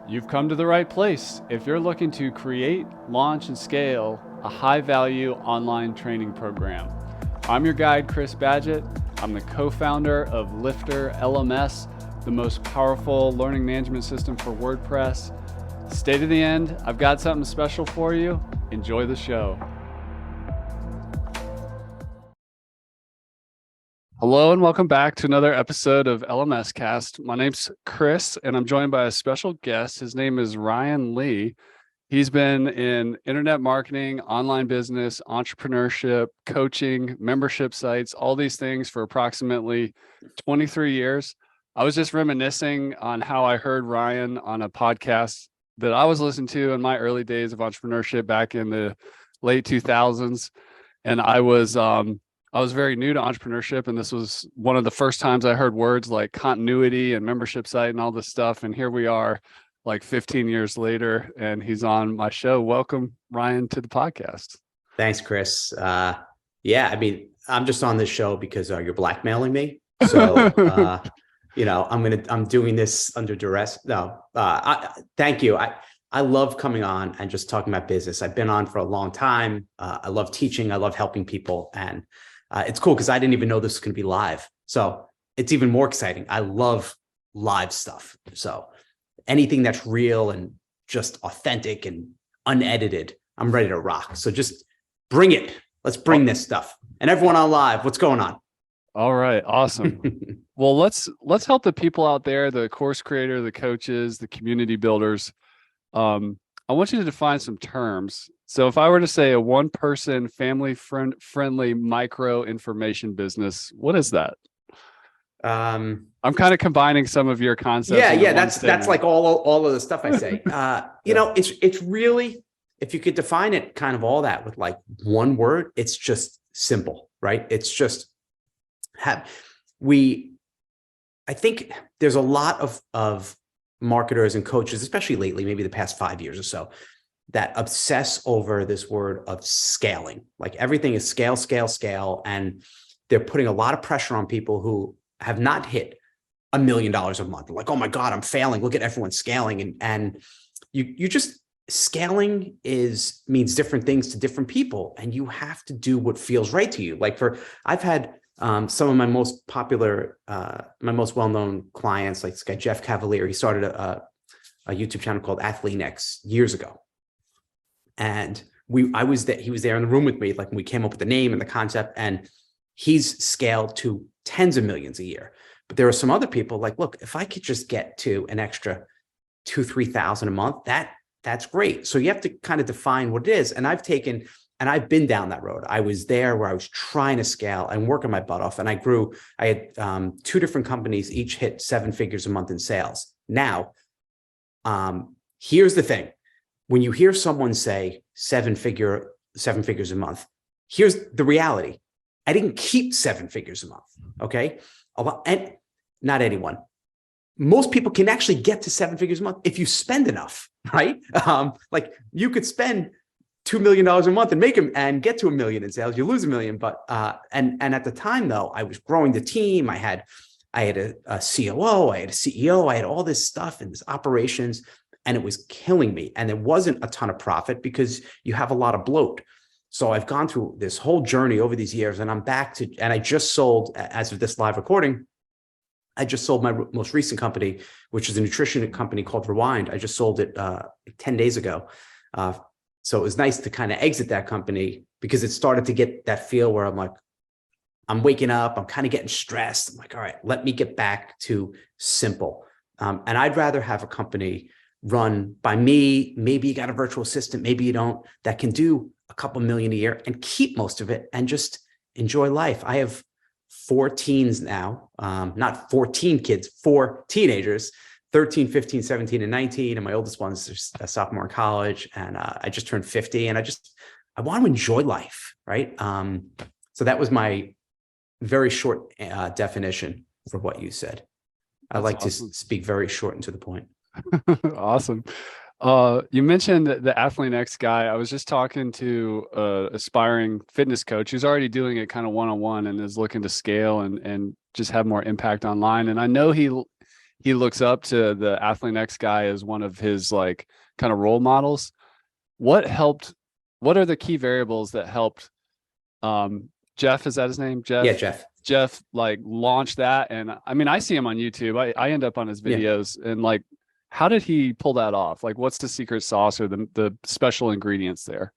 You've come to the right place if you're looking to create, launch, and scale a high-value online training program. I'm your guide, Chris Badgett. I'm the co-founder of LifterLMS, the most powerful learning management system for WordPress. Stay to the end. I've got something special for you. Enjoy the show. Hello and welcome back to another episode of LMS Cast. My name's Chris and I'm joined by a special guest. His name is Ryan Lee. He's been in internet marketing, online business, entrepreneurship, coaching, membership sites, all these things for approximately 23 years. I was just reminiscing on how I heard Ryan on a podcast that I was listening to in my early days of entrepreneurship back in the late 2000s. And I was very new to entrepreneurship, and this was one of the first times I heard words like continuity and membership site and all this stuff. And here we are like 15 years later, and he's on my show. Welcome, Ryan, to the podcast. Thanks, Chris. Yeah, I mean, I'm just on this show because you're blackmailing me. So, I'm doing this under duress. No, thank you. I love coming on and just talking about business. I've been on for a long time. I love teaching. I love helping people. And it's cool because I didn't even know this was going to be live. So it's even more exciting. I love live stuff. So anything that's real and just authentic and unedited, I'm ready to rock. So just bring it. Let's bring this stuff. And everyone on live, what's going on? All right. Awesome. Well, let's help the people out there, the course creator, the coaches, the community builders. I want you to define some terms. So if I were to say a one-person, family-friendly micro information business, what is that? I'm kind of combining some of your concepts. Yeah. That's like all of the stuff I say. It's really, if you could define it kind of all that with like one word, it's just simple, right? It's just I think there's a lot of marketers and coaches, especially lately, maybe the past 5 years or so, that obsess over this word of scaling. Like everything is scale, scale, scale. And they're putting a lot of pressure on people who have not hit $1 million a month. They're like, oh my God, I'm failing. Look at everyone scaling. And you just, scaling means different things to different people. And you have to do what feels right to you. Like I've had some of my most popular, my most well-known clients, like this guy, Jeff Cavalier. He started a YouTube channel called LifterLMS years ago. And he was there in the room with me, like when we came up with the name and the concept, and he's scaled to tens of millions a year. But there are some other people like, look, if I could just get to an extra 2,000-3,000 a month, that's great. So you have to kind of define what it is. And I've been down that road. I was there where I was trying to scale and working my butt off. And I had 2 different companies, each hit 7 figures a month in sales. Now, here's the thing. When you hear someone say 7 figures a month, here's the reality. I didn't keep 7 figures a month. Okay. And not anyone. Most people can actually get to 7 figures a month if you spend enough, right? Like you could spend $2 million a month and make them and get to $1 million in sales. You lose $1 million, but and at the time though, I was growing the team. I had a COO, I had a CEO, I had all this stuff and this operations, and it was killing me. And there wasn't a ton of profit because you have a lot of bloat. So I've gone through this whole journey over these years, and I'm back to, and I just sold, as of this live recording, I just sold my most recent company, which is a nutrition company called Rewind. I just sold it 10 days ago. So it was nice to kind of exit that company because it started to get that feel where I'm like, I'm waking up, I'm kind of getting stressed. I'm like, all right, let me get back to simple. And I'd rather have a company run by me. Maybe you got a virtual assistant, maybe you don't, that can do a couple million a year and keep most of it and just enjoy life. I have 4 teens now, not 14 kids, 4 teenagers, 13, 15, 17, and 19. And my oldest one's a sophomore in college. And I just turned 50 and I want to enjoy life. Right. So that was my very short definition for what you said. I like to speak very short and to the point. Awesome. You mentioned the LifterLMS guy. I was just talking to an aspiring fitness coach who's already doing it kind of one-on-one and is looking to scale and just have more impact online. And I know he looks up to the Athlete X guy as one of his like kind of role models. What are the key variables that helped Jeff, is that his name? Yeah, Jeff. Jeff like launched that. And I mean, I see him on YouTube. I end up on his videos and like, how did he pull that off? Like, what's the secret sauce or the special ingredients there?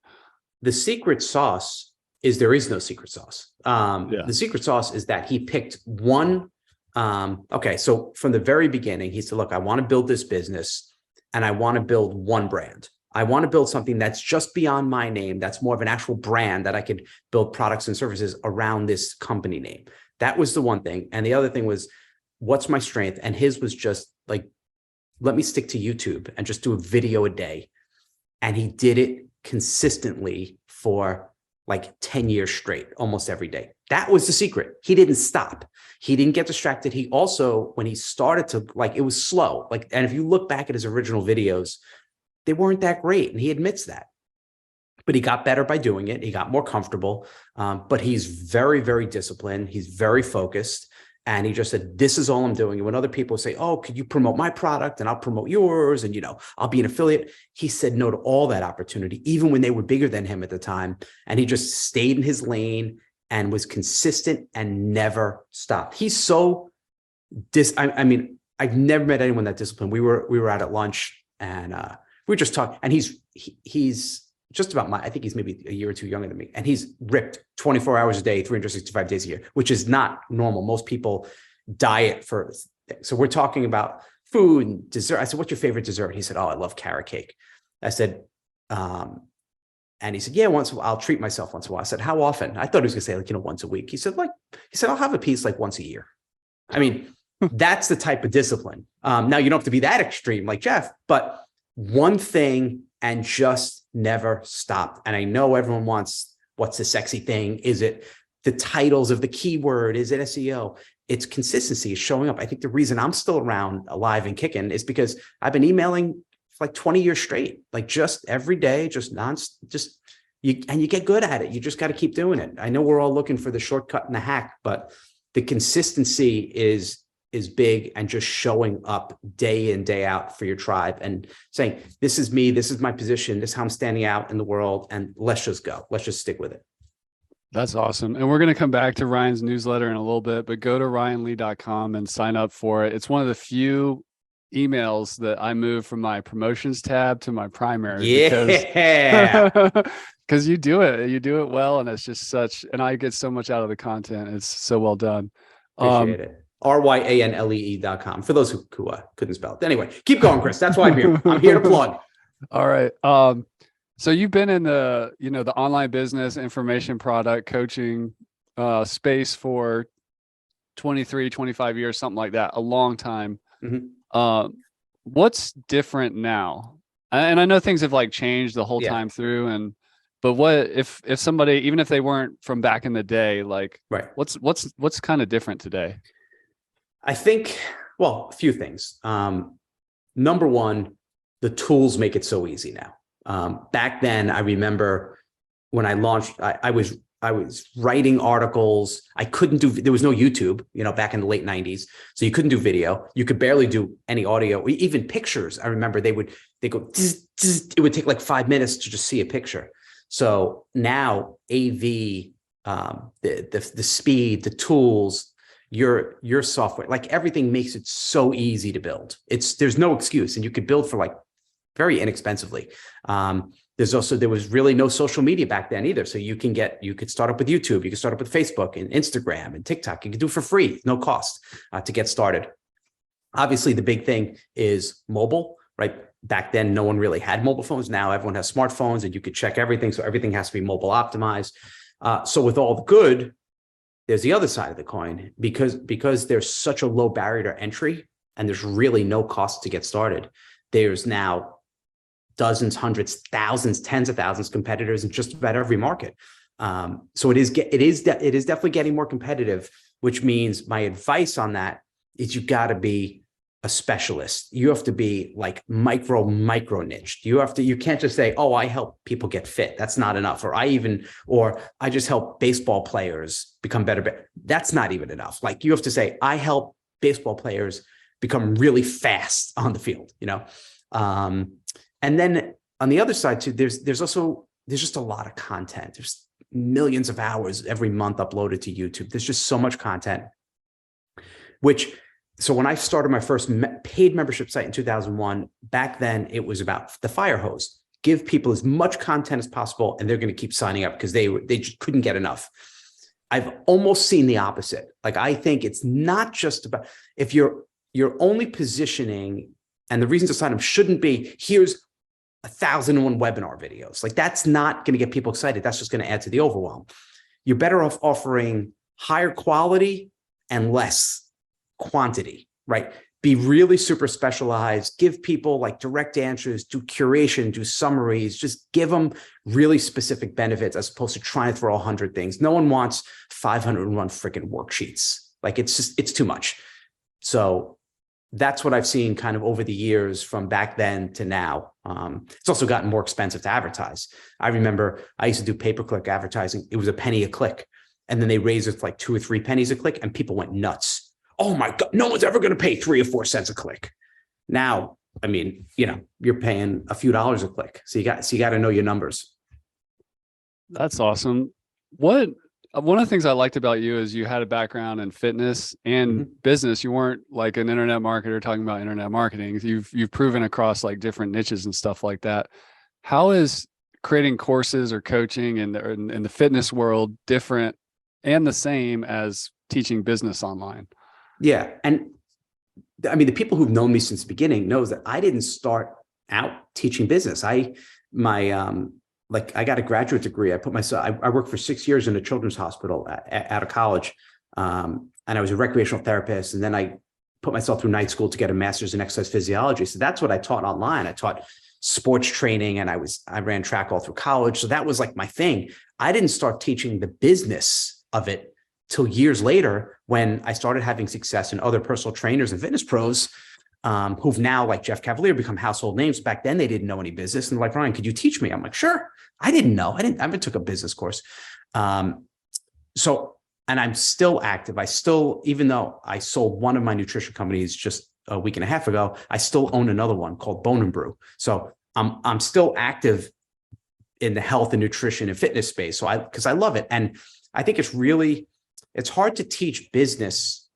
The secret sauce is there is no secret sauce. The secret sauce is that he picked one. Okay, so from the very beginning, he said, look, I want to build this business and I want to build one brand. I want to build something that's just beyond my name. That's more of an actual brand that I could build products and services around this company name. That was the one thing. And the other thing was, what's my strength? And his was just like, let me stick to YouTube and just do a video a day. And he did it consistently for like 10 years straight, almost every day. That was the secret. He didn't stop. He didn't get distracted. He also, when he started to like, it was slow. Like, and if you look back at his original videos, they weren't that great. And he admits that, but he got better by doing it. He got more comfortable, but he's very, very disciplined. He's very focused. And he just said, this is all I'm doing. And when other people say, oh, could you promote my product and I'll promote yours? And, you know, I'll be an affiliate. He said no to all that opportunity, even when they were bigger than him at the time. And he just stayed in his lane and was consistent and never stopped. He's so I mean, I've never met anyone that disciplined. We were out at lunch and we were just talking, and he's just about I think he's maybe a year or two younger than me. And he's ripped 24 hours a day, 365 days a year, which is not normal. Most people diet for, so we're talking about food and dessert. I said, what's your favorite dessert? He said, oh, I love carrot cake. I said, and he said, yeah, I'll treat myself once in a while. I said, how often? I thought he was gonna say like, you know, once a week. He said, I'll have a piece like once a year. I mean, that's the type of discipline. Now you don't have to be that extreme like Jeff, but one thing and just never stopped. And I know everyone wants, what's the sexy thing? Is it the titles of the keyword? Is it SEO? It's consistency, is showing up. I think the reason I'm still around, alive and kicking, is because I've been emailing for like 20 years straight, like just every day, and you get good at it. You just got to keep doing it. I know we're all looking for the shortcut and the hack, but the consistency is big, and just showing up day in, day out for your tribe and saying, this is me, this is my position, this is how I'm standing out in the world, and let's just go. Let's just stick with it. That's awesome. And we're going to come back to Ryan's newsletter in a little bit, but go to ryanlee.com and sign up for it. It's one of the few emails that I move from my promotions tab to my primary. Yeah. Because you do it well. And it's just and I get so much out of the content. It's so well done. Appreciate it. ryanlee.com for those who couldn't spell it. Anyway, keep going, Chris. That's why I'm here. I'm here to plug. All right. So you've been in the online business, information product coaching space for 23, 25 years, something like that, a long time. Mm-hmm. What's different now? And I know things have like changed the whole time through, but what if somebody, even if they weren't from back in the day, like, right, what's kind of different today? I think, well, a few things. Number one, the tools make it so easy now. Back then, I remember when I launched, I was writing articles. I couldn't there was no YouTube, back in the late 90s. So you couldn't do video. You could barely do any audio, even pictures. I remember they go, it would take like 5 minutes to just see a picture. So now AV, the speed, the tools, your software, like everything makes it so easy to build. There's no excuse, and you could build for like very inexpensively. There was really no social media back then either. So you could start up with YouTube, you could start up with Facebook and Instagram and TikTok. You can do it for free, no cost to get started. Obviously, the big thing is mobile, right? Back then, no one really had mobile phones. Now everyone has smartphones, and you could check everything. So everything has to be mobile optimized. So with all the good, there's the other side of the coin, because there's such a low barrier to entry and there's really no cost to get started. There's now dozens, hundreds, thousands, tens of thousands of competitors in just about every market. So it is definitely getting more competitive, which means my advice on that is you got to be a specialist. You have to be like micro niched. You can't just say, oh, I help people get fit. That's not enough. Or I just help baseball players become better. That's not even enough. Like, you have to say, I help baseball players become really fast on the field, and then on the other side too, there's just a lot of content. There's millions of hours every month uploaded to YouTube. There's just so much content, so when I started my first paid membership site in 2001, back then it was about the fire hose. Give people as much content as possible, and they're going to keep signing up because they just couldn't get enough. I've almost seen the opposite. Like, I think it's not just about, if you're only positioning, and the reason to sign up shouldn't be, here's 1,001 webinar videos. Like, that's not going to get people excited. That's just going to add to the overwhelm. You're better off offering higher quality and less quantity, right? Be really super specialized, give people like direct answers, do curation, do summaries, just give them really specific benefits as opposed to trying to throw 100 things. No one wants 501 freaking worksheets. Like, it's too much. So that's what I've seen kind of over the years from back then to now. It's also gotten more expensive to advertise. I remember I used to do pay-per-click advertising. It was a penny a click. And then they raised it to like 2 or 3 pennies a click, and people went nuts. Oh my God, no one's ever going to pay 3 or 4 cents a click. Now, I mean, you're paying a few dollars a click. So you got to know your numbers. That's awesome. One of the things I liked about you is you had a background in fitness and business. You weren't like an internet marketer talking about internet marketing. You've proven across like different niches and stuff like that. How is creating courses or coaching in the fitness world different and the same as teaching business online? Yeah. And I mean, the people who've known me since the beginning knows that I didn't start out teaching business. I got a graduate degree. I worked for 6 years in a children's hospital out of college. And I was a recreational therapist. And then I put myself through night school to get a master's in exercise physiology. So that's what I taught online. I taught sports training, and I ran track all through college. So that was like my thing. I didn't start teaching the business of it till years later, when I started having success, and other personal trainers and fitness pros who've now, like Jeff Cavalier, become household names. Back then, they didn't know any business. And they're like, Ryan, could you teach me? I'm like, sure. I didn't know. I never took a business course. And I'm still active. Even though I sold one of my nutrition companies just a week and a half ago, I still own another one called Bone and Brew. So I'm still active in the health and nutrition and fitness space. So because I love it. And I think it's hard to teach business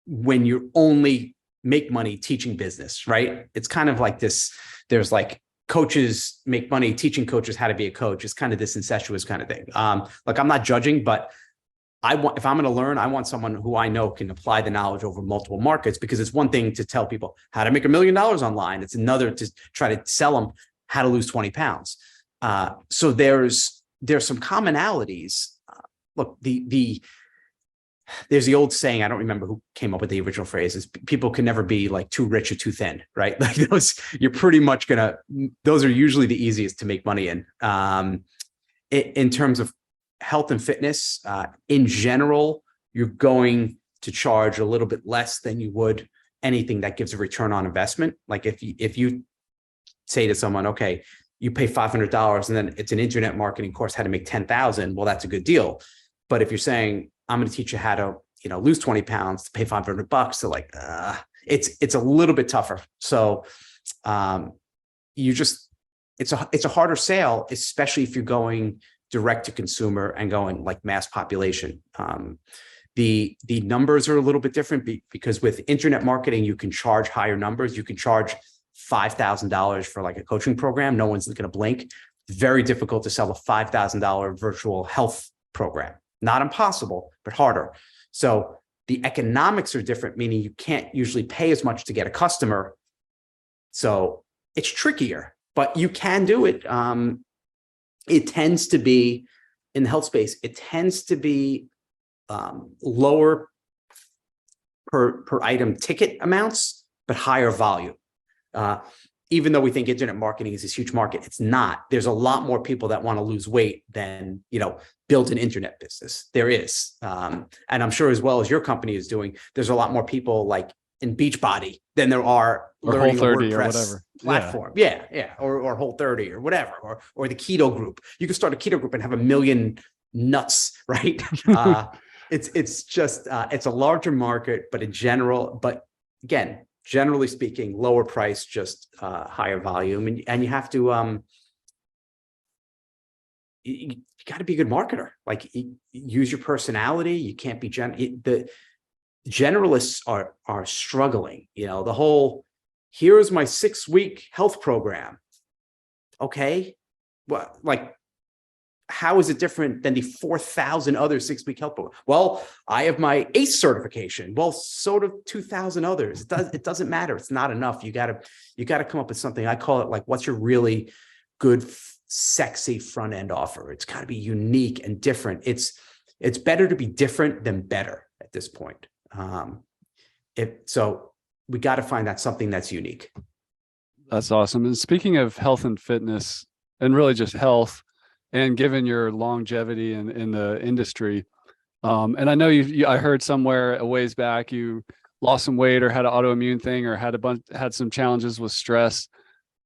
when you only make money teaching business, right? It's kind of like this, there's like coaches make money teaching coaches how to be a coach. It's kind of this incestuous kind of thing. Like, I'm not judging, but if I'm going to learn, I want someone who I know can apply the knowledge over multiple markets, because it's one thing to tell people how to make $1 million online. It's another to try to sell them how to lose 20 pounds. So there's some commonalities. Look, there's the old saying, I don't remember who came up with the original phrase, is people can never be like too rich or too thin, right? Like, you're pretty much those are usually the easiest to make money in. In terms of health and fitness, in general, you're going to charge a little bit less than you would anything that gives a return on investment. Like, if you say to someone, okay, you pay $500 and then it's an internet marketing course, how to make 10,000. Well, that's a good deal. But if you're saying, I'm going to teach you how to, lose 20 pounds to pay $500, so like, it's a little bit tougher. So it's a harder sale, especially if you're going direct to consumer and going like mass population. The numbers are a little bit different because with internet marketing, you can charge higher numbers. You can charge $5,000 for like a coaching program. No one's going to blink. Very difficult to sell a $5,000 virtual health program. Not impossible, but harder. So the economics are different, meaning you can't usually pay as much to get a customer. So it's trickier, but you can do it. It tends to be, in the health space, it tends to be lower per item ticket amounts, but higher volume. Even though we think internet marketing is this huge market, it's not. There's a lot more people that want to lose weight than, build an internet business. There is. And I'm sure, as well as your company is doing, there's a lot more people like in Beachbody than there are learning a WordPress platform. Yeah. Or Whole30 or whatever, or the keto group. You can start a keto group and have 1 million nuts, right? It's just, it's a larger market, but in general, but again, generally speaking, lower price, just higher volume, and you have to you got to be a good marketer. Like, use your personality. You can't be the generalists are struggling. You know, the whole, here's my 6-week health program. Okay, well, like, how is it different than the 4,000 other 6-week health programs? Well, I have my ACE certification. Well, so do 2,000 others. It doesn't matter. It's not enough. You got to come up with something. I call it, like, what's your really good, sexy front end offer? It's got to be unique and different. It's better to be different than better at this point. So we got to find that something that's unique. That's awesome. And speaking of health and fitness, and really just health, and given your longevity in the industry, and I know I heard somewhere a ways back you lost some weight or had an autoimmune thing or had some challenges with stress.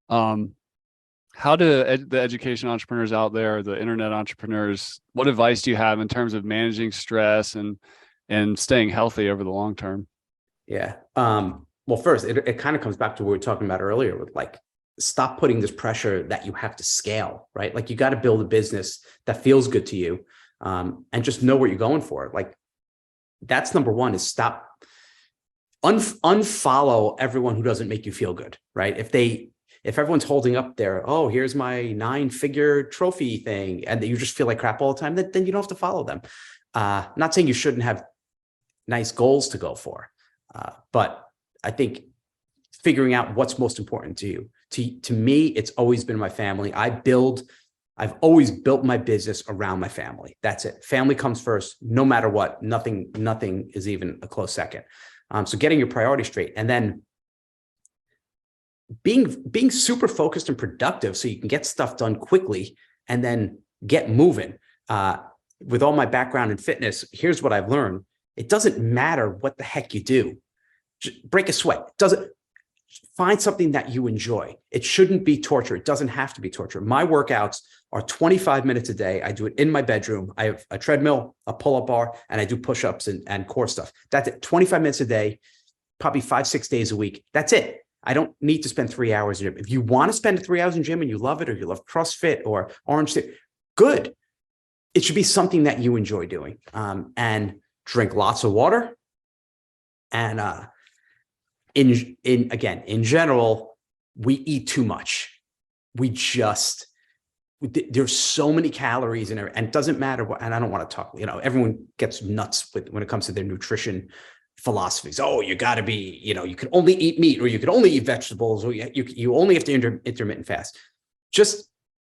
How do the education entrepreneurs out there, the internet entrepreneurs, what advice do you have in terms of managing stress and staying healthy over the long term? Yeah. Well, first, it kind of comes back to what we were talking about earlier with, like, stop putting this pressure that you have to scale, right? Like, you got to build a business that feels good to you, and just know what you're going for. Like, that's number one, is stop, unfollow everyone who doesn't make you feel good, right? If everyone's holding up their, oh, here's my 9-figure trophy thing, and that you just feel like crap all the time, then you don't have to follow them. Not saying you shouldn't have nice goals to go for, but I think figuring out what's most important to you. To me, it's always been my family. I've always built my business around my family. That's it. Family comes first, no matter what. Nothing is even a close second. So getting your priorities straight, and then being super focused and productive so you can get stuff done quickly and then get moving. With all my background in fitness, here's what I've learned. It doesn't matter what the heck you do. Just break a sweat. Find something that you enjoy. It shouldn't be torture. It doesn't have to be torture. My workouts are 25 minutes a day. I do it in my bedroom. I have a treadmill, a pull-up bar, and I do push-ups and core stuff. That's it. 25 minutes a day, probably 5-6 days a week. That's it. I don't need to spend 3 hours in gym. If you want to spend 3 hours in gym and you love it, or you love CrossFit or Orange State, good. It should be something that you enjoy doing. And drink lots of water. And in general, we eat too much. There's so many calories in it, and it doesn't matter what, and I don't want to talk, everyone gets nuts when it comes to their nutrition philosophies. Oh, you got to be, you can only eat meat, or you can only eat vegetables, or you only have to intermittent fast. Just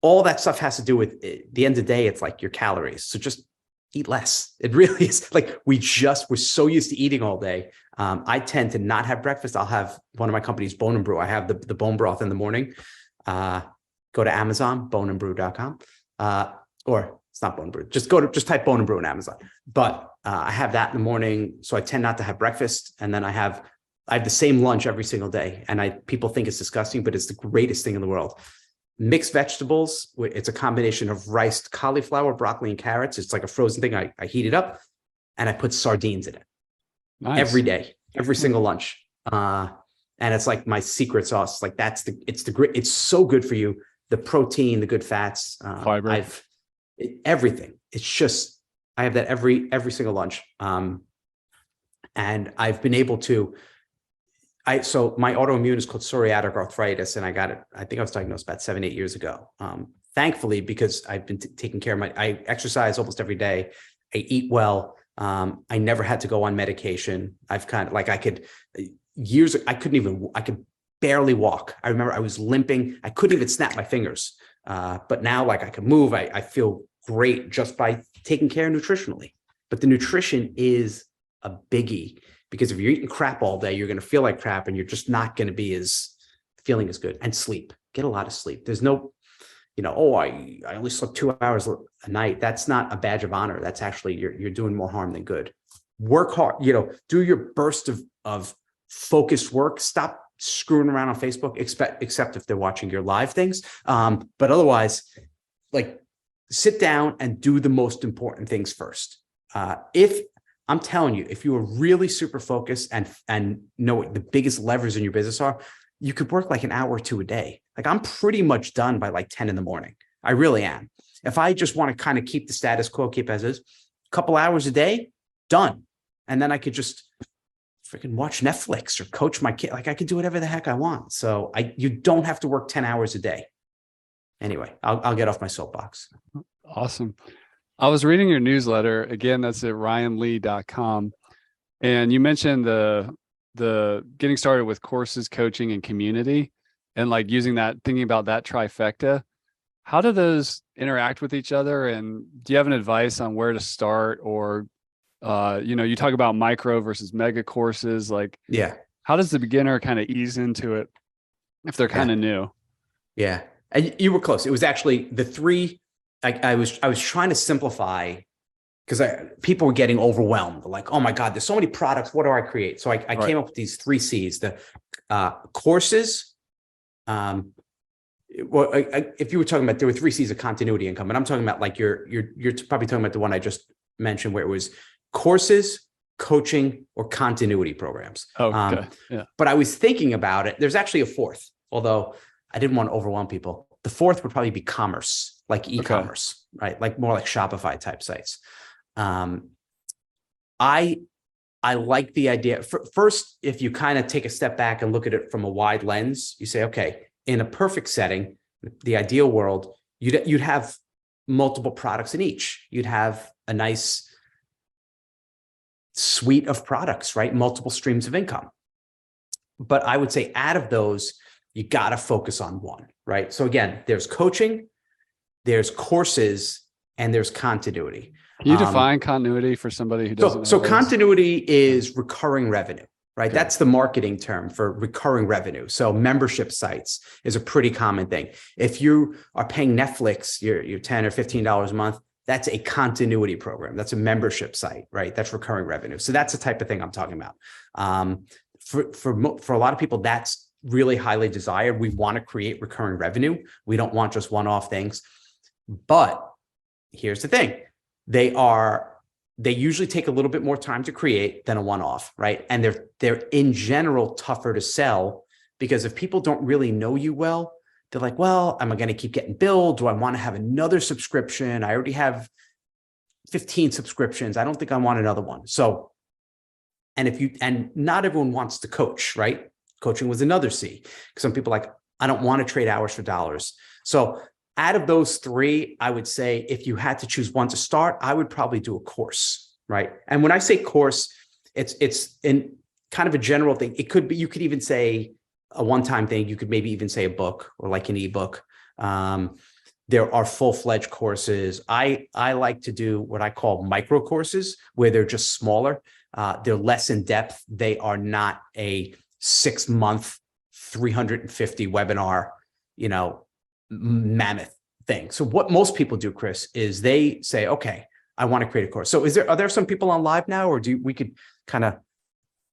all that stuff has to do with, at the end of the day, it's like your calories. So just eat less. It really is like, we're so used to eating all day. I tend to not have breakfast. I'll have one of my companies, Bone and Brew. I have the bone broth in the morning. Go to Amazon, boneandbrew.com, or it's not Bone and Brew. Just type Bone and Brew in Amazon. But I have that in the morning. So I tend not to have breakfast. And then I have the same lunch every single day. And people think it's disgusting, but it's the greatest thing in the world. Mixed vegetables. It's a combination of rice, cauliflower, broccoli, and carrots. It's like a frozen thing. I heat it up and I put sardines in it. Nice. Every day, every single lunch. And it's like my secret sauce. Like it's so good for you. The protein, the good fats, fiber, everything. It's just, I have that every single lunch. And I've been able to, so my autoimmune is called psoriatic arthritis, and I got it. I think I was diagnosed about 7-8 years ago. Thankfully, because I've been taking care of I exercise almost every day. I eat well. I never had to go on medication. I've kind of like, I could barely walk. I remember I was limping. I couldn't even snap my fingers. But now, like, I can move. I feel great just by taking care nutritionally. But the nutrition is a biggie, because if you're eating crap all day, you're going to feel like crap, and you're just not going to be feeling as good. And sleep, get a lot of sleep. There's no, I only slept 2 hours a night. That's not a badge of honor. That's actually, you're doing more harm than good. Work hard, do your burst of focused work. Stop screwing around on Facebook, except if they're watching your live things. But otherwise, like, sit down and do the most important things first. If I'm telling you, if you are really super focused and know what the biggest levers in your business are, you could work like an hour or two a day. Like I'm pretty much done by like 10 in the morning. I really am. If I just want to kind of keep the status quo, keep as is, a couple hours a day, done. And then I could just freaking watch Netflix or coach my kid. Like I could do whatever the heck I want. So you don't have to work 10 hours a day. Anyway, I'll get off my soapbox. Awesome. I was reading your newsletter. Again, that's at ryanlee.com. And you mentioned the getting started with courses, coaching, and community, and like using that, thinking about that trifecta. How do those interact with each other? And do you have an advice on where to start? Or, you talk about micro versus mega courses. Like, yeah, how does the beginner kind of ease into it if they're kind of new? Yeah. And you were close. It was actually the three. I was trying to simplify because people were getting overwhelmed. Like, oh my God, there's so many products. What do I create? So I came up with these 3 C's: the courses. If you were talking about, there were 3 C's of continuity income, and I'm talking about like you're probably talking about the one I just mentioned, where it was courses, coaching, or continuity programs. Oh, okay. Yeah. But I was thinking about it. There's actually a 4th, although I didn't want to overwhelm people. The 4th would probably be commerce, like e-commerce, right? Like more like Shopify type sites. I like the idea. First, if you kind of take a step back and look at it from a wide lens, you say, okay, in a perfect setting, the ideal world, you'd have multiple products in each. You'd have a nice suite of products, right? Multiple streams of income. But I would say out of those, you got to focus on one, right? So again, there's coaching, there's courses, and there's continuity. Can you define continuity for somebody who doesn't know? So continuity is recurring revenue, right? Okay. That's the marketing term for recurring revenue. So membership sites is a pretty common thing. If you are paying Netflix, your $10 or $15 a month, that's a continuity program. That's a membership site, right? That's recurring revenue. So that's the type of thing I'm talking about. For a lot of people, that's really highly desired. We want to create recurring revenue. We don't want just one-off things. But here's the thing. They usually take a little bit more time to create than a one-off, right? And they're in general tougher to sell, because if people don't really know you well, they're like, well, am I going to keep getting billed? Do I want to have another subscription? I already have 15 subscriptions. I don't think I want another one. So, and not everyone wants to coach, right? Coaching was another C. Some people are like, I don't want to trade hours for dollars. So out of those 3, I would say if you had to choose one to start, I would probably do a course, right? And when I say course, it's in kind of a general thing. It could be, you could even say a one-time thing. You could maybe even say a book or like an ebook. There are full-fledged courses. I like to do what I call micro courses, where they're just smaller. They're less in depth. They are not a 6-month, 350 webinar, mammoth thing. So what most people do, Chris, is they say, okay, I want to create a course. So are there some people on live now, or we could kind of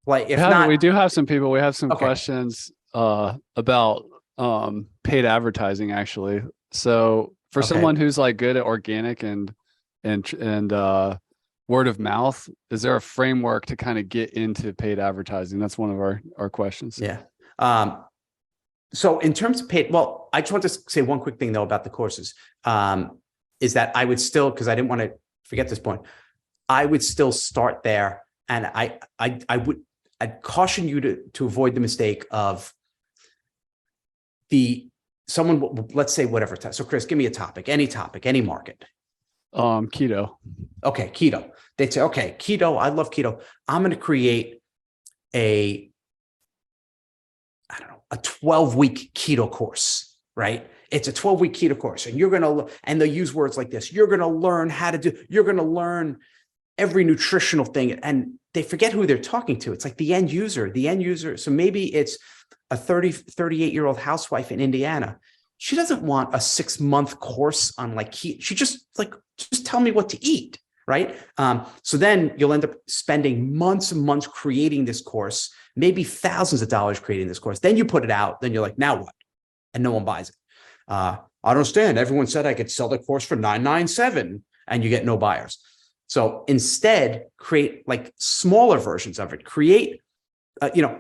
like, if not, we do have some people. We have some questions about paid advertising, actually. So for someone who's like good at organic and word of mouth, is there a framework to kind of get into paid advertising? That's one of our questions. Yeah. So in terms of paid, well, I just want to say one quick thing though about the courses, is that I would still, because I didn't want to forget this point, I would still start there. And I'd caution you to avoid the mistake of someone, let's say whatever. So Chris, give me a topic, any market. Keto. Okay. Keto. They'd say, okay, keto. I love keto. I'm going to create a 12-week keto course, right? It's a 12-week keto course. And and they'll use words like this. You're going to learn you're going to learn every nutritional thing. And they forget who they're talking to. It's like the end user. So maybe it's a 38-year-old housewife in Indiana. She doesn't want a 6-month course on like keto. She just tell me what to eat, right? So then you'll end up spending months and months creating this course, maybe thousands of dollars creating this course. Then you put it out. Then you're like, now what? And no one buys it. I don't understand. Everyone said I could sell the course for $997 and you get no buyers. So instead, create like smaller versions of it. Create,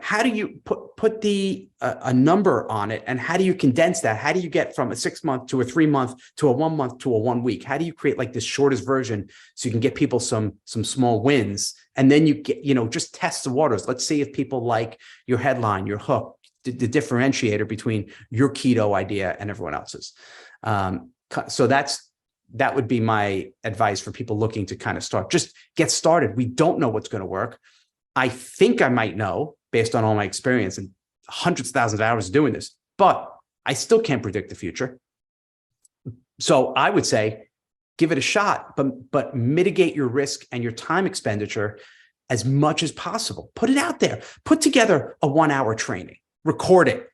how do you put a number on it, and how do you condense that? How do you get from a 6 month to a 3 month to a 1 month to a 1 week? How do you create like this shortest version so you can get people some small wins, and then you get, just test the waters. Let's see if people like your headline, your hook, the differentiator between your keto idea and everyone else's. So that would be my advice for people looking to kind of start. Just get started. We don't know what's going to work. I think I might know based on all my experience and hundreds of thousands of hours of doing this, but I still can't predict the future. So I would say, give it a shot, but mitigate your risk and your time expenditure as much as possible. Put it out there. Put together a 1-hour training, record it,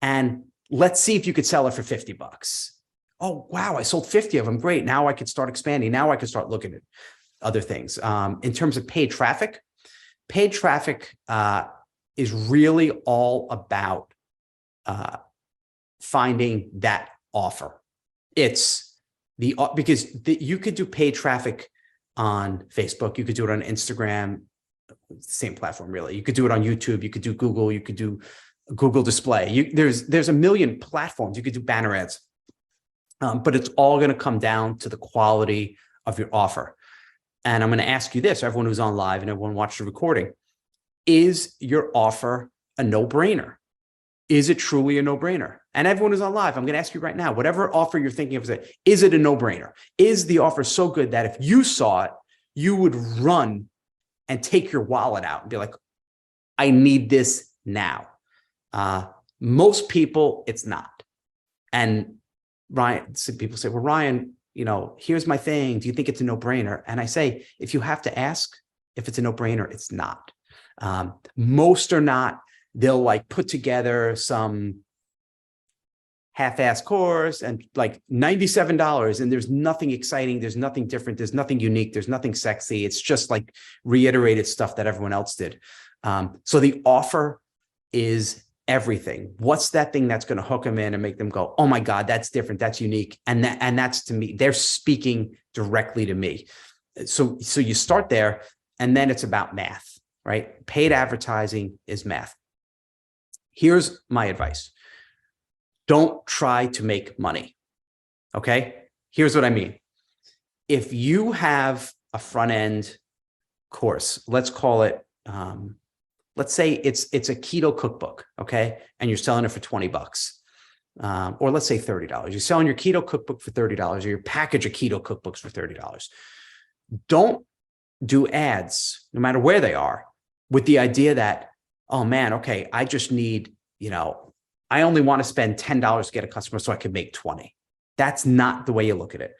and let's see if you could sell it for $50. Oh, wow, I sold 50 of them. Great. Now I could start expanding. Now I could start looking at other things. In terms of paid traffic is really all about finding that offer. It's because you could do paid traffic on Facebook. You could do it on Instagram, same platform, really. You could do it on YouTube. You could do Google. You could do Google Display. There's a million platforms. You could do banner ads. But it's all going to come down to the quality of your offer. And I'm going to ask you this, everyone who's on live and everyone watched the recording, is your offer a no-brainer? Is it truly a no-brainer? And everyone who's on live, I'm going to ask you right now, whatever offer you're thinking of, is it a no-brainer? Is the offer so good that if you saw it, you would run and take your wallet out and be like, I need this now? Most people, it's not. And Ryan, people say, well, Ryan, here's my thing. Do you think it's a no-brainer? And I say, if you have to ask if it's a no-brainer, it's not. Most are not. They'll like put together some half-ass course and like $97, and there's nothing exciting. There's nothing different. There's nothing unique. There's nothing sexy. It's just like reiterated stuff that everyone else did. So the offer is everything. What's that thing that's going to hook them in and make them go, oh my God, that's different. That's unique. And that's, to me, they're speaking directly to me. So you start there, and then it's about math, right? Paid advertising is math. Here's my advice. Don't try to make money. Okay. Here's what I mean. If you have a front end course, let's call it, let's say it's a keto cookbook, okay? And you're selling it for $20, or let's say $30. You're selling your keto cookbook for $30, or your package of keto cookbooks for $30. Don't do ads, no matter where they are, with the idea that, oh man, okay, I just need, I only want to spend $10 to get a customer so I can make 20. That's not the way you look at it.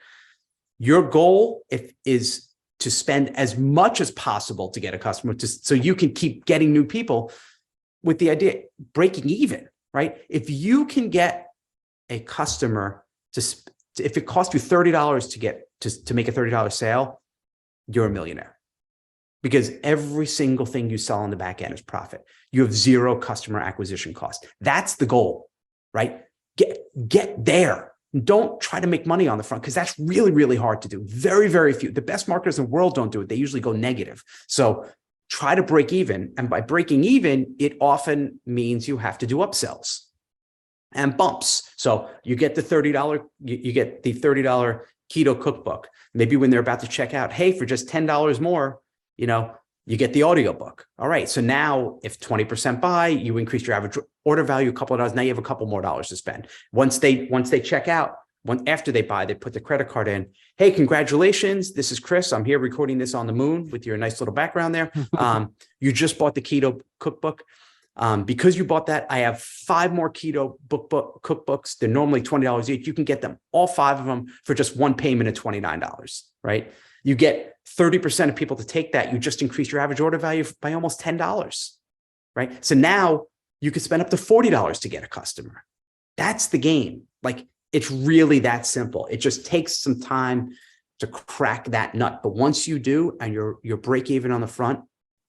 Your goal is to spend as much as possible to get a customer, so you can keep getting new people, with the idea breaking even, right? If you can get a customer if it costs you $30 to make a $30 sale, you're a millionaire, because every single thing you sell on the back end is profit. You have zero customer acquisition cost. That's the goal, right? Get there. Don't try to make money on the front, because that's really, really hard to do. Very, very few. The best marketers in the world don't do it. They usually go negative. So try to break even. And by breaking even, it often means you have to do upsells and bumps. So you get the $30, you get the $30 keto cookbook. Maybe when they're about to check out, hey, for just $10 more, you get the audiobook. All right. So now if 20% buy, you increase your average order value a couple of dollars. Now you have a couple more dollars to spend. Once they check out, after they buy, they put the credit card in. Hey, congratulations. This is Chris. I'm here recording this on the moon with your nice little background there. You just bought the keto cookbook. Because you bought that, I have 5 more keto cookbooks. They're normally $20 each. You can get them, all 5 of them, for just one payment of $29, right? You get 30% of people to take that. You just increase your average order value by almost $10, right? So now you could spend up to $40 to get a customer. That's the game. Like, it's really that simple. It just takes some time to crack that nut. But once you do, and you're break even on the front,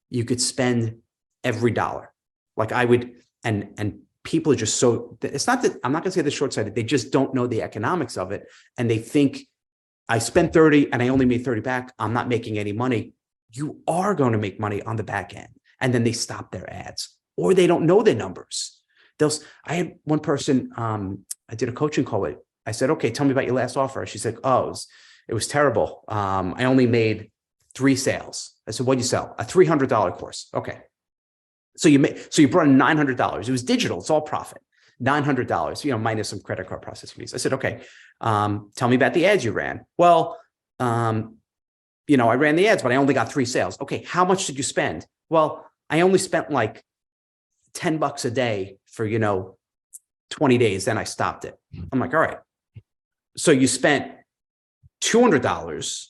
you could spend every dollar. Like I would, and people are just so, it's not that, I'm not going to say they're short-sighted. They just don't know the economics of it. And they think I spent 30 and I only made 30 back. I'm not making any money. You are going to make money on the back end. And then they stop their ads or they don't know their numbers. I had one person, I did a coaching call with. I said, okay, tell me about your last offer. She said, oh, it was terrible. I only made 3 sales. I said, what'd you sell? A $300 course. Okay. So you brought in $900. It was digital. It's all profit. $900, minus some credit card processing fees. I said, okay, tell me about the ads you ran. Well, I ran the ads, but I only got 3 sales. Okay. How much did you spend? Well, I only spent like $10 a day for, 20 days. Then I stopped it. I'm like, all right. So you spent $200.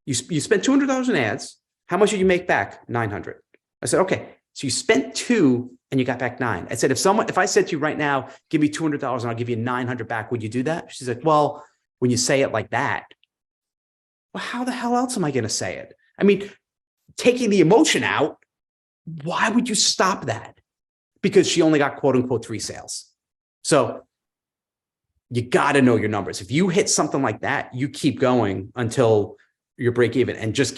You spent $200 in ads. How much did you make back? 900. I said, okay. So you spent 2 and you got back 9. I said, if I said to you right now, give me $200 and I'll give you 900 back, would you do that? She's like, well, when you say it like that, well, how the hell else am I going to say it? I mean, taking the emotion out, why would you stop that? Because she only got quote unquote 3 sales. So you got to know your numbers. If you hit something like that, you keep going until you're break even and just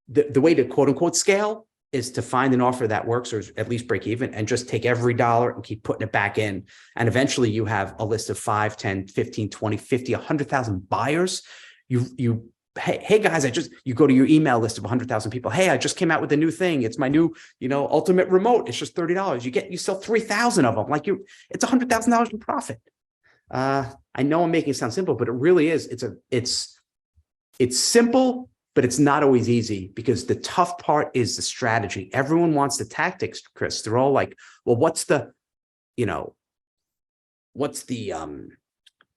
the way to quote unquote scale is to find an offer that works or at least break even and just take every dollar and keep putting it back in. And eventually you have a list of 5, 10, 15, 20, 50, 100,000 buyers. Hey guys, you go to your email list of 100,000 people. Hey, I just came out with a new thing. It's my new, ultimate remote. It's just $30. You sell 3,000 of them. It's $100,000 in profit. I know I'm making it sound simple, but it really is. It's simple, but it's not always easy because the tough part is the strategy. Everyone wants the tactics, Chris. They're all like, well, what's the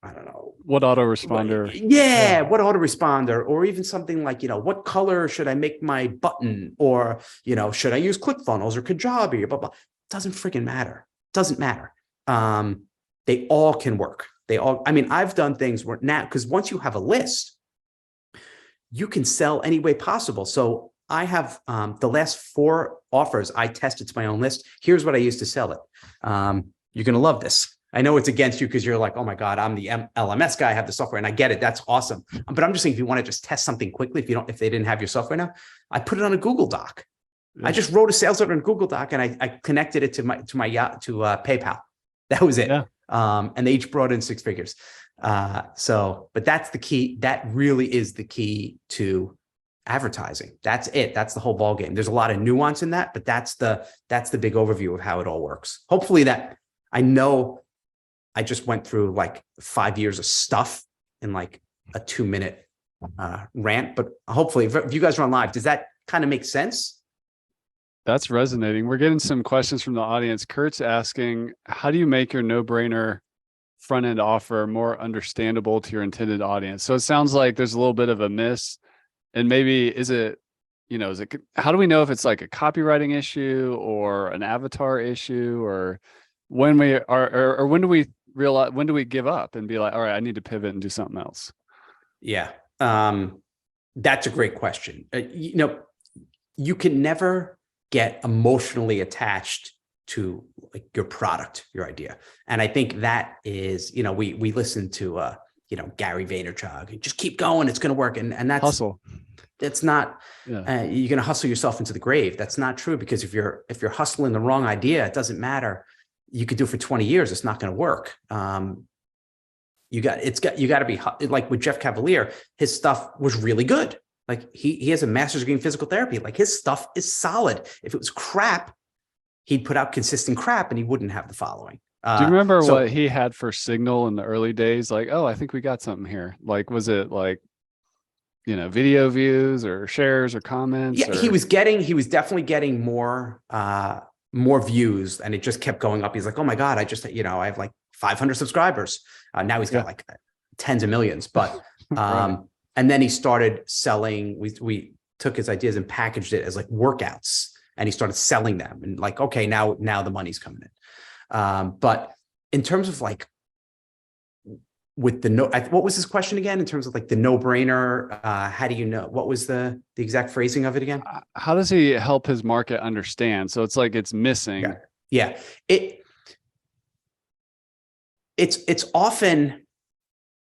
I don't know. What autoresponder? Yeah, what autoresponder, or even something like, what color should I make my button? Or, should I use ClickFunnels or Kajabi or blah, blah. Doesn't freaking matter. Doesn't matter. They all can work. I've done things where now, because once you have a list, you can sell any way possible. So I have the last 4 offers I tested to my own list. Here's what I used to sell it. You're going to love this. I know it's against you because you're like, oh my God, I'm the LMS guy. I have the software and I get it. That's awesome. But I'm just saying, if you want to just test something quickly, if they didn't have your software now, I put it on a Google Doc. Yeah. I just wrote a sales order in Google Doc and I connected it to PayPal. That was it. Yeah. And they each brought in 6 figures. But that's the key. That really is the key to advertising. That's it. That's the whole ball game. There's a lot of nuance in that, but that's the big overview of how it all works. Hopefully that I know I just went through like 5 years of stuff in like a 2-minute rant, but hopefully if you guys are on live, does that kind of make sense? That's resonating. We're getting some questions from the audience. Kurt's asking, how do you make your no-brainer front-end offer more understandable to your intended audience? So it sounds like there's a little bit of a miss, and maybe how do we know if it's like a copywriting issue or an avatar issue, or when we are, or when do we realize, when do we give up and be like, all right, I need to pivot and do something else? Yeah. That's a great question. You can never get emotionally attached to like your product, your idea. And I think that is, we listen to, Gary Vaynerchuk, just keep going. It's going to work. And that's hustle. That's not, you're going to hustle yourself into the grave. That's not true, because if you're hustling the wrong idea, it doesn't matter. You could do it for 20 years. It's not going to work. You got to be like with Jeff Cavalier, his stuff was really good. Like he has a master's degree in physical therapy. Like his stuff is solid. If it was crap, he'd put out consistent crap and he wouldn't have the following. Do you remember what he had for signal in the early days? Like, oh, I think we got something here. Like, was it like, video views or shares or comments? Yeah, he was definitely getting more views, and it just kept going up. He's like, oh my God, I have like 500 subscribers. Now he's got like tens of millions, but, right. And then he started selling, we took his ideas and packaged it as like workouts, and he started selling them, and like, okay, now the money's coming in. But in terms of like, with what was his question again? In terms of like the no-brainer, how do you know? What was the exact phrasing of it again? How does he help his market understand? So it's like it's missing. Yeah. It's often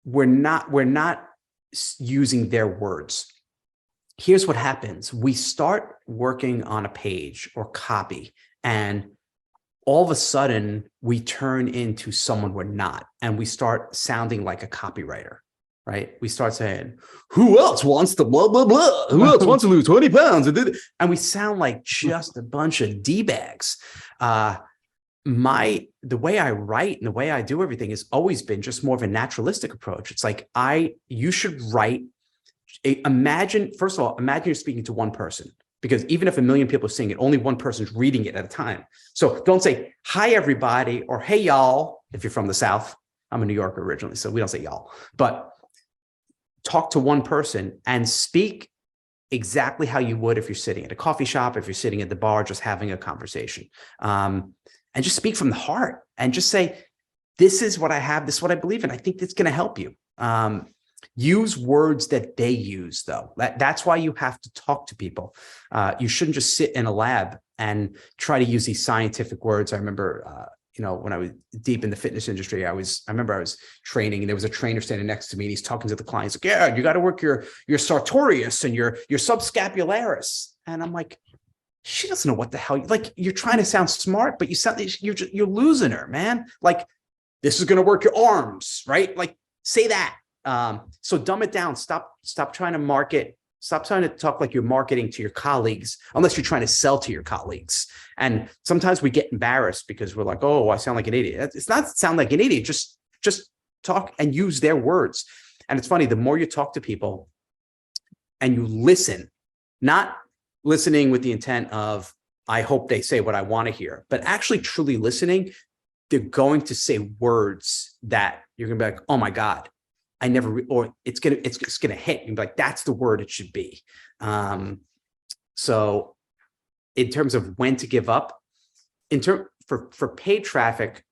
we're not using their words. Here's what happens. We start working on a page or copy, and all of a sudden we turn into someone we're not, and we start sounding like a copywriter, right? We start saying, who else wants to blah, blah, blah? Who else wants to lose 20 pounds? And we sound like just a bunch of D-bags. The way I write and the way I do everything has always been just more of a naturalistic approach. It's like, you should write. First of all, imagine you're speaking to one person, because even if a million people are seeing it, only one person's reading it at a time. So don't say, hi, everybody, or hey, y'all, if you're from the South. I'm a New Yorker originally, so we don't say y'all, but talk to one person and speak exactly how you would if you're sitting at a coffee shop, if you're sitting at the bar, just having a conversation. And just speak from the heart and just say, this is what I have, this is what I believe in. I think that's going to help you. Use words that they use, though. That's why you have to talk to people. You shouldn't just sit in a lab and try to use these scientific words. I remember, when I was deep in the fitness industry, I remember I was training, and there was a trainer standing next to me, and he's talking to the clients like, yeah, you got to work your sartorius and your subscapularis. And I'm like, she doesn't know what the hell, you're trying to sound smart, but you're losing her, man. Like, this is going to work your arms, right? Like, say that. So dumb it down. Stop trying to market. Stop trying to talk like you're marketing to your colleagues, unless you're trying to sell to your colleagues. And sometimes we get embarrassed because we're like, oh, I sound like an idiot. It's not sound like an idiot. Just talk and use their words. And it's funny, the more you talk to people and you listen, not listening with the intent of, I hope they say what I want to hear, but actually truly listening, they're going to say words that you're going to be like, oh my God, I never, or it's going to hit. You'll be like, that's the word it should be. So in terms of when to give up, for paid traffic,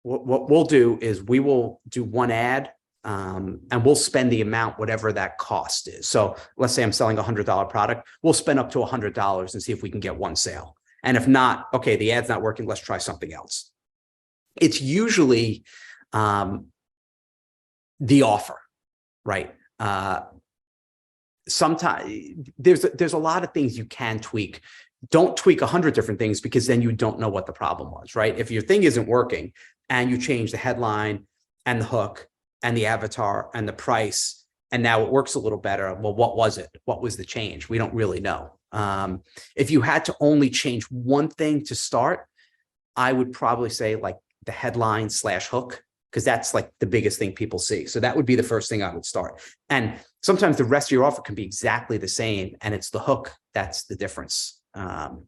what we'll do is we will do one ad, and we'll spend the amount, whatever that cost is. So let's say I'm selling a $100 product. We'll spend up to $100 and see if we can get one sale. And if not, okay, the ad's not working, let's try something else. It's usually the offer, right? Sometimes there's a lot of things you can tweak. Don't tweak 100 different things, because then you don't know what the problem was, right? If your thing isn't working and you change the headline and the hook and the avatar and the price, and now it works a little better, well, what was it? What was the change? We don't really know. If you had to only change one thing to start, I would probably say like the headline / hook, because that's like the biggest thing people see. So that would be the first thing I would start. And sometimes the rest of your offer can be exactly the same, and it's the hook that's the difference. And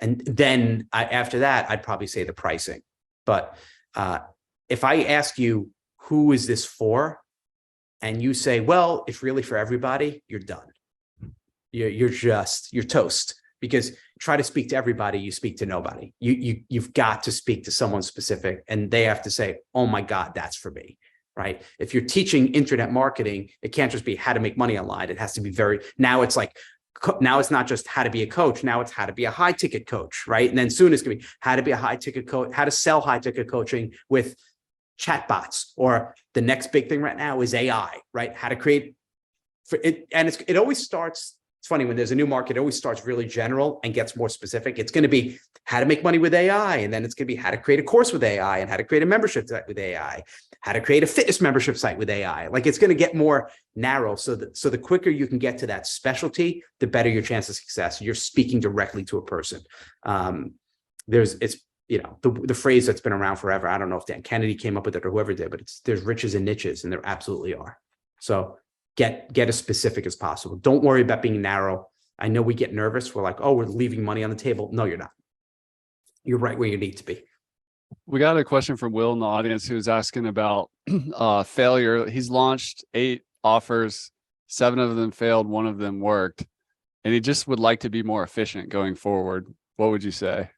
then after that, I'd probably say the pricing. But if I ask you, who is this for? And you say, well, it's really for everybody, you're done. You're toast. Because try to speak to everybody, you speak to nobody. You've got to speak to someone specific, and they have to say, oh my God, that's for me, right? If you're teaching internet marketing, it can't just be how to make money online. It has to be now it's not just how to be a coach. Now it's how to be a high ticket coach, right? And then soon it's going to be how to be a high ticket coach, how to sell high ticket coaching with chatbots, or the next big thing right now is AI, right? How to create for it. And it always starts. It's funny, when there's a new market, it always starts really general and gets more specific. It's going to be how to make money with AI. And then it's going to be how to create a course with AI, and how to create a membership site with AI, how to create a fitness membership site with AI. Like, it's going to get more narrow. So the quicker you can get to that specialty, the better your chance of success. You're speaking directly to a person. The phrase that's been around forever. I don't know if Dan Kennedy came up with it or whoever did, but there's riches and niches, and there absolutely are. So get as specific as possible. Don't worry about being narrow. I know we get nervous. We're like, oh, we're leaving money on the table. No, you're not. You're right where you need to be. We got a question from Will in the audience who's asking about failure. He's launched 8 offers, 7 of them failed, 1 of them worked, and he just would like to be more efficient going forward. What would you say?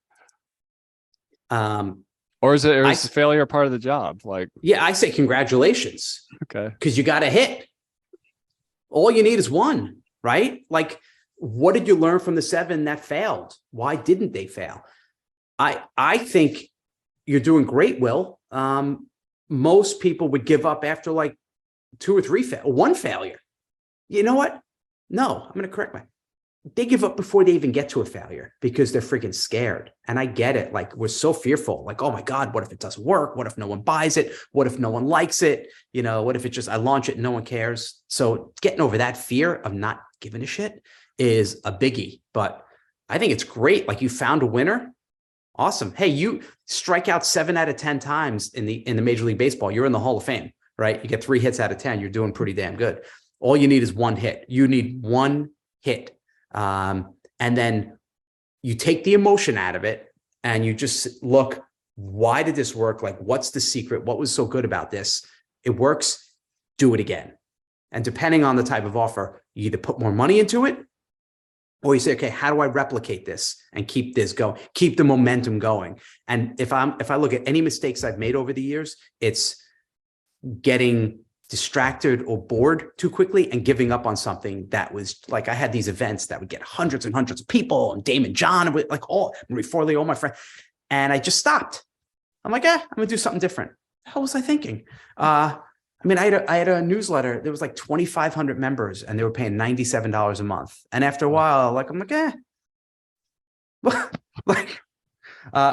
Or is the failure part of the job? Yeah, I say congratulations. Okay. Because you got a hit. All you need is 1, right? Like, what did you learn from the 7 that failed? Why didn't they fail? I think you're doing great, Will. most people would give up after like 2 or 3 one failure. You know what? No, I'm going to correct they give up before they even get to a failure because they're freaking scared. And I get it. Like, we're so fearful. Like, oh my God, what if it doesn't work? What if no one buys it? What if no one likes it? You know, what if it just, I launch it and no one cares? So getting over that fear of not giving a shit is a biggie. But I think it's great. Like, you found a winner. Awesome. Hey, you strike out 7 out of 10 times in the Major League Baseball. You're in the Hall of Fame, right? You get 3 hits out of 10. You're doing pretty damn good. All you need is 1 hit. You need 1 hit. And then you take the emotion out of it and you just look, why did this work? Like, what's the secret? What was so good about this? It works. Do it again. And depending on the type of offer, you either put more money into it, or you say, okay, how do I replicate this and keep this going, keep the momentum going? And if I look at any mistakes I've made over the years, it's getting distracted or bored too quickly and giving up on something that was like, I had these events that would get hundreds and hundreds of people, and Damon John, like all Marie Forley, all my friends. And I just stopped. I'm like, I'm going to do something different. How was I thinking? I mean, I had a newsletter. There was like 2,500 members and they were paying $97 a month. And after a while, like, I'm like, like,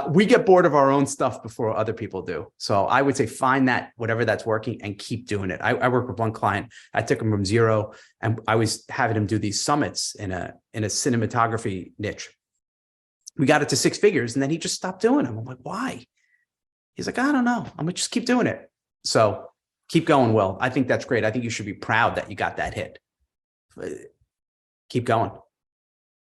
we get bored of our own stuff before other people do. So I would say find that, whatever that's working, and keep doing it. I work with one client. I took him from 0, and I was having him do these summits in a cinematography niche. We got it to 6 figures, and then he just stopped doing them. I'm like, why? He's like, I don't know. I'm gonna just keep doing it. So keep going, Will. I think that's great. I think you should be proud that you got that hit. Keep going.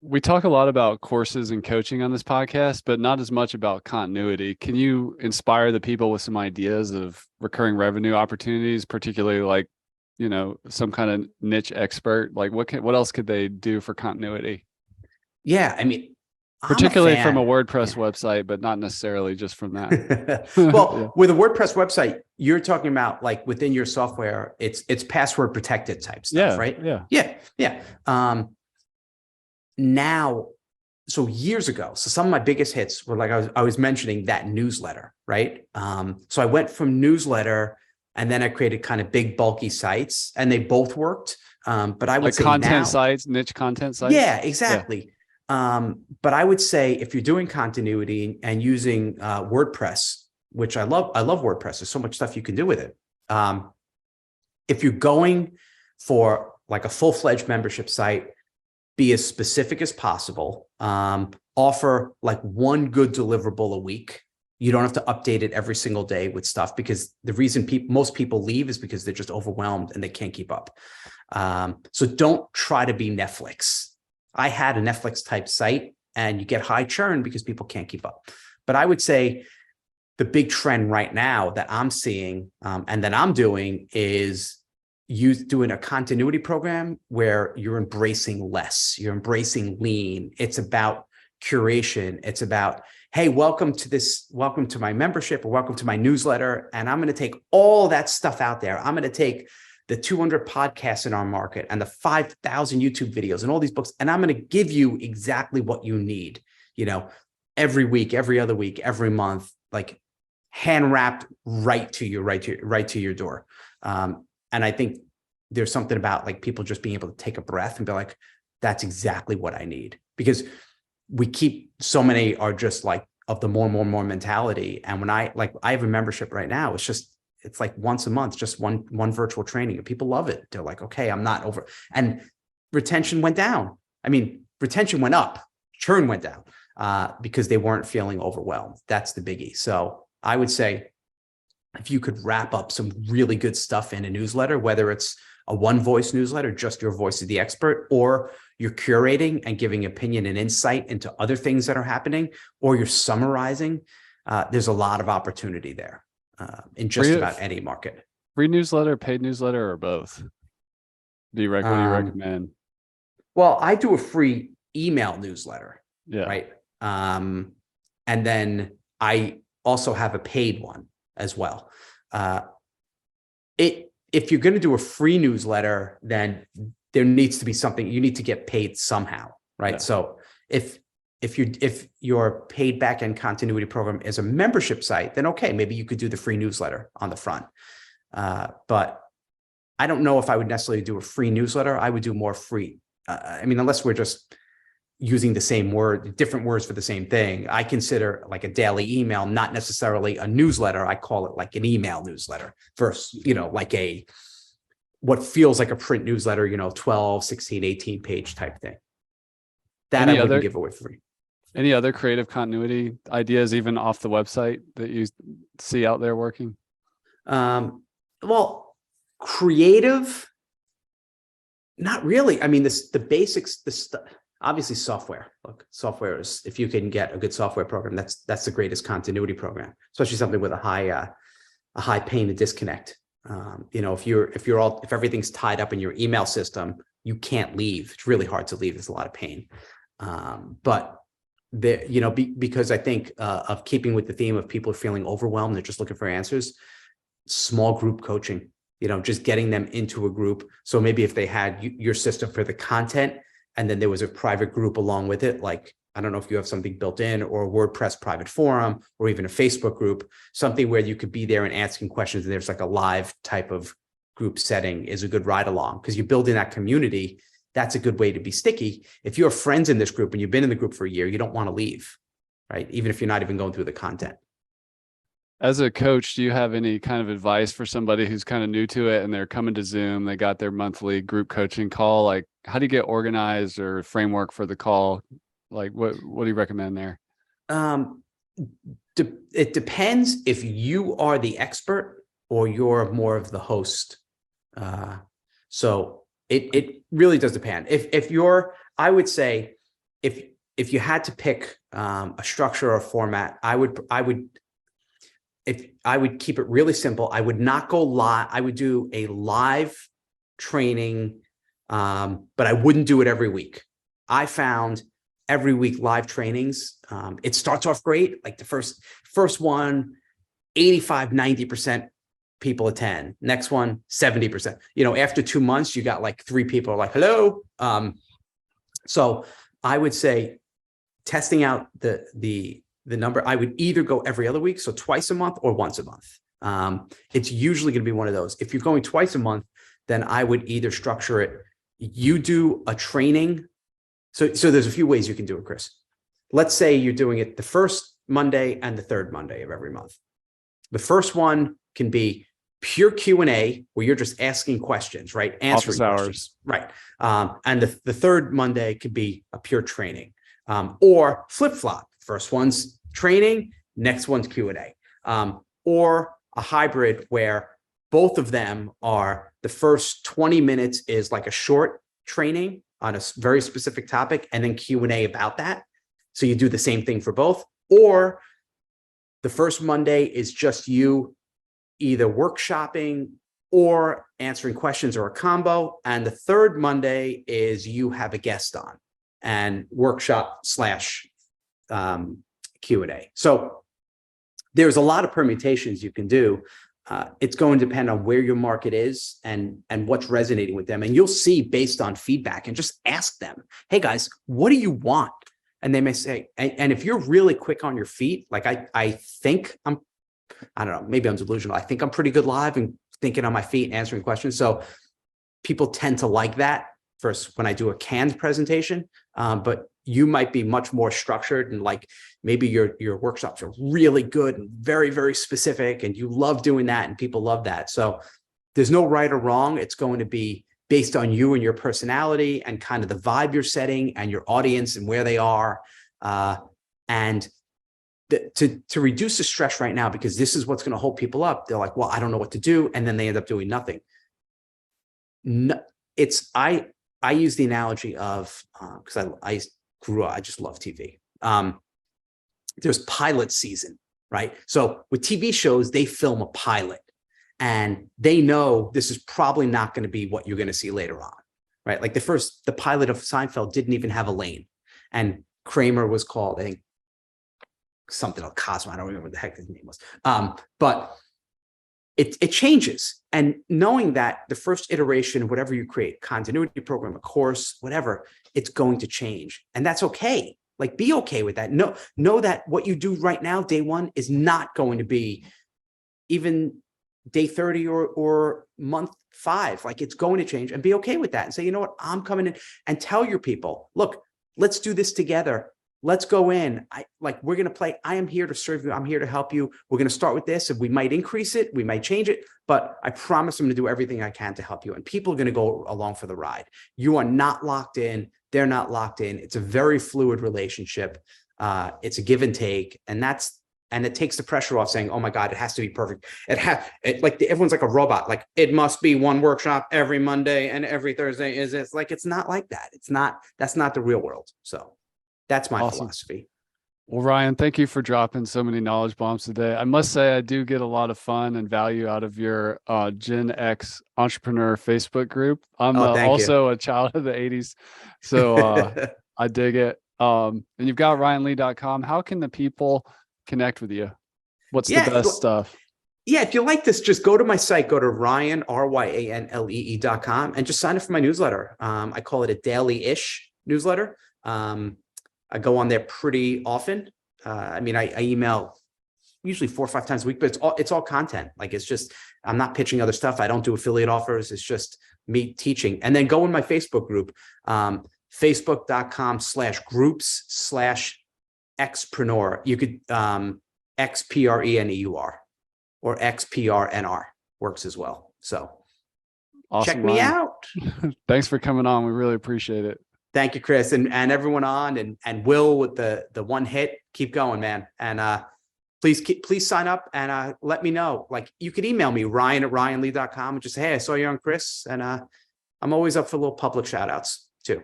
We talk a lot about courses and coaching on this podcast, but not as much about continuity. Can you inspire the people with some ideas of recurring revenue opportunities, particularly like, you know, some kind of niche expert? Like, what else could they do for continuity? Yeah, I mean, particularly from a WordPress website, but not necessarily just from that. Well, Yeah. With a WordPress website, you're talking about like within your software, it's password protected type stuff, right? Yeah. Now, so years ago, so some of my biggest hits were like I was mentioning that newsletter, right? So I went from newsletter, and then I created kind of big bulky sites, and they both worked. But I would like say content now, sites, niche content sites. Yeah, exactly. Yeah. But I would say if you're doing continuity and using WordPress, which I love WordPress. There's so much stuff you can do with it. If you're going for like a full-fledged membership site, be as specific as possible. Offer like 1 good deliverable a week. You don't have to update it every single day with stuff, because the reason most people leave is because they're just overwhelmed and they can't keep up. So don't try to be Netflix. I had a Netflix type site, and you get high churn because people can't keep up. But I would say the big trend right now that I'm seeing and that I'm doing is you doing a continuity program where you're embracing less, you're embracing lean. It's about curation. It's about, hey, welcome to my membership, or welcome to my newsletter. And I'm going to take all that stuff out there. I'm going to take the 200 podcasts in our market and the 5,000 YouTube videos and all these books, and I'm going to give you exactly what you need, you know, every week, every other week, every month, like hand wrapped right to your door. And I think there's something about like people just being able to take a breath and be like, that's exactly what I need. Because so many are just like of the more mentality. And when I have a membership right now, it's like once a month, just one virtual training, and people love it. They're like, okay, I'm not over. And retention went down. I mean, retention went up, churn went down because they weren't feeling overwhelmed. That's the biggie. So I would say if you could wrap up some really good stuff in a newsletter, whether it's a one voice newsletter, just your voice is the expert, or you're curating and giving opinion and insight into other things that are happening, or you're summarizing, there's a lot of opportunity there in just about any market. Free newsletter, paid newsletter, or both? What do you recommend? Well, I do a free email newsletter, yeah, right? And then I also have a paid one as well. If you're going to do a free newsletter, then there needs to be something, you need to get paid somehow, right? Yeah. So if if your paid backend continuity program is a membership site, then okay, maybe you could do the free newsletter on the front. But I don't know if I would necessarily do a free newsletter. I would do more free. I mean, unless we're just using the same word, different words for the same thing. I consider like a daily email, not necessarily a newsletter. I call it like an email newsletter versus, like what feels like a print newsletter, 12, 16, 18 page type thing. That I wouldn't give away free. Any other creative continuity ideas, even off the website, that you see out there working? Well, creative, not really. I mean, the basics, obviously software. Look, software is, if you can get a good software program, that's the greatest continuity program, especially something with a high pain to disconnect. If everything's tied up in your email system, you can't leave. It's really hard to leave. There's a lot of pain. But because I think of keeping with the theme of people feeling overwhelmed, they're just looking for answers. Small group coaching, just getting them into a group. So maybe if they had your system for the content, and then there was a private group along with it, like, I don't know if you have something built in, or a WordPress private forum, or even a Facebook group, something where you could be there and asking questions. And there's like a live type of group setting is a good ride along, because you build in that community. That's a good way to be sticky. If you have friends in this group and you've been in the group for a year, you don't want to leave, right? Even if you're not even going through the content. As a coach, do you have any kind of advice for somebody who's kind of new to it and they're coming to Zoom, they got their monthly group coaching call? Like, how do you get organized, or framework for the call? Like, what do you recommend there? It depends if you are the expert or you're more of the host. So it really does depend. I would say if you had to pick a structure or a format, I would keep it really simple. I would not go live. I would do a live training, but I wouldn't do it every week. I found every week live trainings, it starts off great. Like the first one, 85, 90% people attend. Next one, 70%. After 2 months, you got like 3 people are like, hello. So I would say testing out the number, I would either go every other week, so twice a month, or once a month. It's usually going to be one of those. If you're going twice a month, then I would either structure it. You do a training. So there's a few ways you can do it, Chris. Let's say you're doing it the first Monday and the third Monday of every month. The first one can be pure Q&A, where you're just asking questions, right? Answering questions, right? And the third Monday could be a pure training, or flip-flop. First one's training, next one's Q&A, or a hybrid where both of them are, the first 20 minutes is like a short training on a very specific topic, and then Q&A about that. So you do the same thing for both. Or the first Monday is just you either workshopping or answering questions, or a combo. And the third Monday is you have a guest on and workshop / Q&A. So there's a lot of permutations you can do. It's going to depend on where your market is and what's resonating with them. And you'll see based on feedback, and just ask them, hey guys, what do you want? And they may say, and if you're really quick on your feet, like I think I don't know, maybe I'm delusional. I think I'm pretty good live and thinking on my feet and answering questions. So people tend to like that first when I do a canned presentation, but you might be much more structured, and like maybe your workshops are really good and very, very specific, and you love doing that and people love that. So there's no right or wrong. It's going to be based on you and your personality and kind of the vibe you're setting and your audience and where they are. And to reduce the stress right now, because this is what's going to hold people up. They're like, well, I don't know what to do. And then they end up doing nothing. No, I use the analogy of, because I grew up, I just love TV. There's pilot season, right? So with TV shows, they film a pilot and they know this is probably not going to be what you're going to see later on, right? Like the pilot of Seinfeld didn't even have a lane, and Kramer was called, I think, something like Cosmo. I don't remember what the heck his name was. But it changes. And knowing that the first iteration, whatever you create, continuity program, a course, whatever, it's going to change. And that's okay. Like, be okay with that. Know that what you do right now, day one, is not going to be even day 30 or month 5. Like, it's going to change, and be okay with that and say, you know what, I'm coming in, and tell your people, look, let's do this together. Let's go in. We're going to play. I am here to serve you. I'm here to help you. We're going to start with this, and we might increase it. We might change it, but I promise I'm going to do everything I can to help you. And people are going to go along for the ride. You are not locked in. They're not locked in. It's a very fluid relationship. It's a give and take. And it takes the pressure off saying, oh my God, it has to be perfect. Everyone's like a robot. Like, it must be one workshop every Monday and every Thursday is this. Like, it's not like that. That's not the real world. So that's my philosophy. Well, Ryan, thank you for dropping so many knowledge bombs today. I must say, I do get a lot of fun and value out of your Gen X entrepreneur Facebook group. I'm also a child of the 80s, so I dig it. And you've got ryanlee.com. How can the people connect with you? What's the best stuff? Yeah, if you like this, just go to my site, go to Ryan, RYANLEE.com, and just sign up for my newsletter. I call it a daily-ish newsletter. I go on there pretty often. I email usually 4 or 5 times a week, but it's all content. Like, it's just, I'm not pitching other stuff. I don't do affiliate offers. It's just me teaching. And then go in my Facebook group, facebook.com/groups/xpreneur. You could, XPRENEUR or XPRNR works as well. So awesome, check me out. Thanks for coming on. We really appreciate it. Thank you, Chris, and everyone on, and Will with the one hit. Keep going, man. And please sign up and let me know. Like, you can email me, Ryan@ryanlee.com, and just say, hey, I saw you on Chris, and I'm always up for little public shout outs too.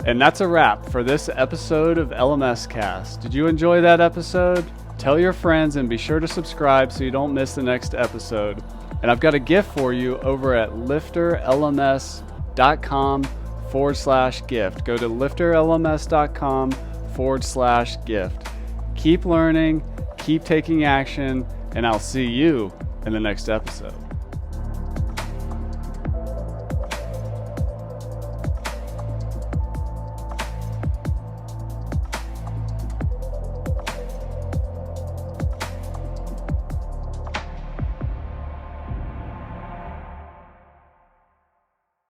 And that's a wrap for this episode of LMS Cast. Did you enjoy that episode? Tell your friends and be sure to subscribe so you don't miss the next episode. And I've got a gift for you over at LifterLMS.com/gift. Go to LifterLMS.com/gift. Keep learning, keep taking action, and I'll see you in the next episode.